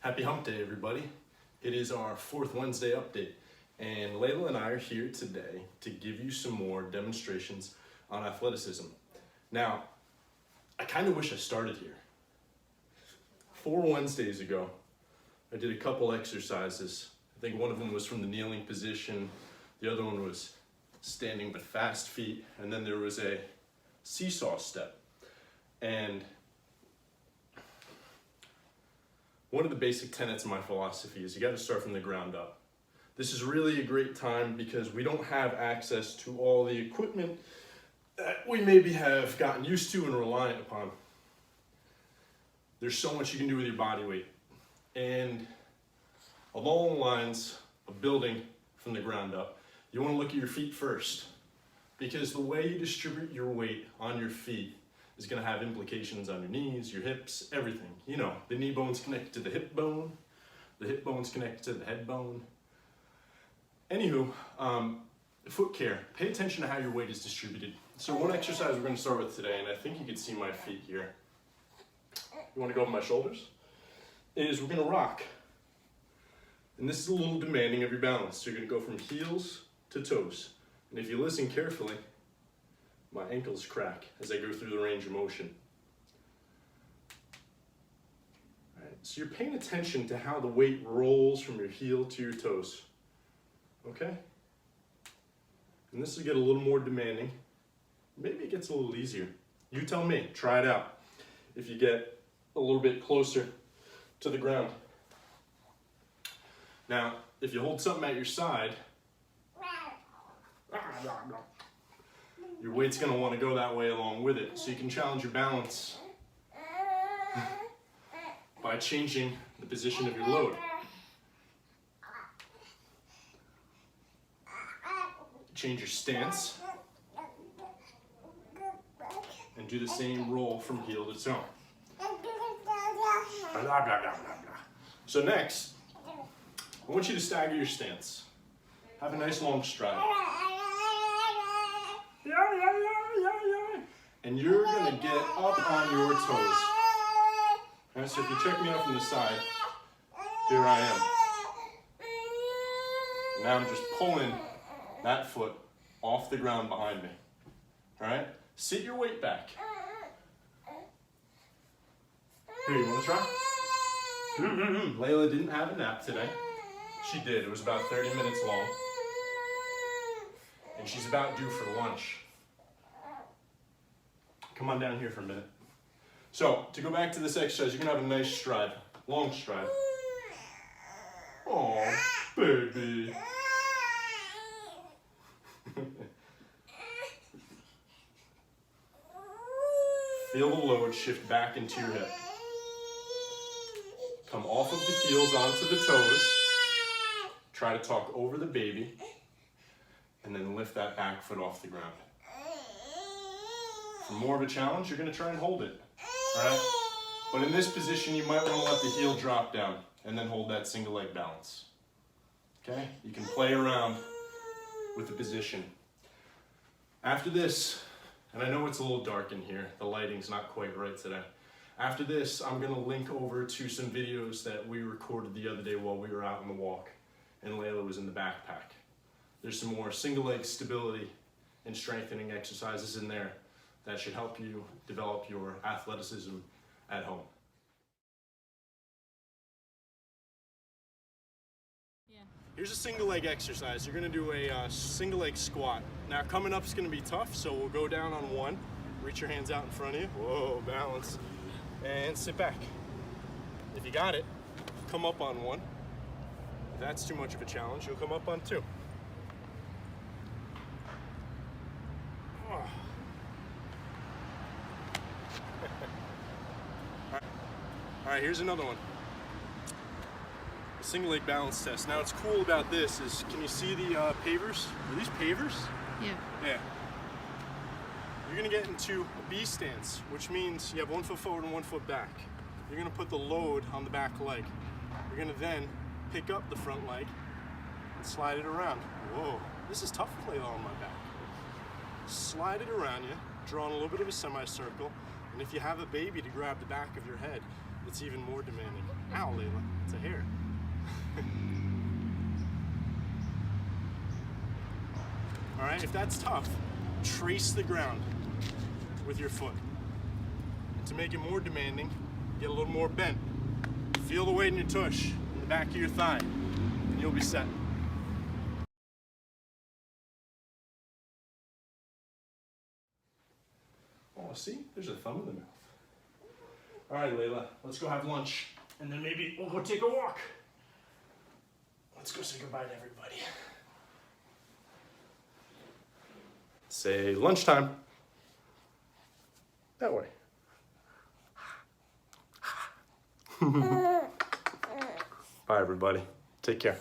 Happy Hump Day, everybody. It is our fourth Wednesday update, and Layla and I are here today to give you some more demonstrations on athleticism. Now, I kind of wish I started here. 4 Wednesdays ago, I did a couple exercises. I think one of them was from the kneeling position, the other one was standing with fast feet, and then there was a seesaw step. And one of the basic tenets of my philosophy is you got to start from the ground up. This is really a great time because we don't have access to all the equipment that we maybe have gotten used to and reliant upon. There's so much you can do with your body weight. And along the lines of building from the ground up, you want to look at your feet first, because the way you distribute your weight on your feet is going to have implications on your knees, your hips, everything. You know, the knee bone's connected to the hip bone's connected to the head bone. Anywho, foot care. Pay attention to how your weight is distributed. So one exercise we're going to start with today, and I think you can see my feet here. You want to go over my shoulders? Is we're going to rock. And this is a little demanding of your balance. So you're going to go from heels to toes. And if you listen carefully, my ankles crack as I go through the range of motion. All right, so you're paying attention to how the weight rolls from your heel to your toes. Okay? And this will get a little more demanding. Maybe it gets a little easier. You tell me, try it out. If you get a little bit closer to the ground. Now, if you hold something at your side, your weight's going to want to go that way along with it. So you can challenge your balance by changing the position of your load. Change your stance and do the same roll from heel to toe. So next, I want you to stagger your stance. Have a nice long stride. And you're going to get up on your toes. All right, so if you check me out from the side, here I am. Now I'm just pulling that foot off the ground behind me. All right, sit your weight back. Here, you want to try? Layla didn't have a nap today. She did. It was about 30 minutes long. And she's about due for lunch. Come on down here for a minute. So, to go back to this exercise, you're going to have a nice stride. Long stride. Oh, baby. Feel the load shift back into your hip. Come off of the heels onto the toes. Try to talk over the baby. And then lift that back foot off the ground. For more of a challenge, you're going to try and hold it. All right? But in this position, you might want to let the heel drop down and then hold that single leg balance. Okay? You can play around with the position. After this, and I know it's a little dark in here, the lighting's not quite right today. After this, I'm going to link over to some videos that we recorded the other day while we were out on the walk and Layla was in the backpack. There's some more single leg stability and strengthening exercises in there that should help you develop your athleticism at home. Yeah. Here's a single leg exercise. You're going to do a single leg squat. Now coming up is going to be tough, so we'll go down on one. Reach your hands out in front of you. Whoa, balance. And sit back. If you got it, come up on one. If that's too much of a challenge, you'll come up on two. All right, here's another one. A single leg balance test. Now what's cool about this is, can you see the pavers? Are these pavers? Yeah. Yeah. You're gonna get into a B stance, which means you have 1 foot forward and 1 foot back. You're gonna put the load on the back leg. You're gonna then pick up the front leg and slide it around. Whoa, this is tough to play on my back. Slide it around you, drawing a little bit of a semicircle, and if you have a baby to grab the back of your head, it's even more demanding. Ow, Layla, it's a hair. All right, if that's tough, trace the ground with your foot. And to make it more demanding, get a little more bent. Feel the weight in your tush, in the back of your thigh, and you'll be set. Oh, see, there's a thumb in the mouth. All right, Layla, let's go have lunch, and then maybe we'll go take a walk. Let's go say goodbye to everybody. Say lunchtime. That way. Bye, everybody. Take care.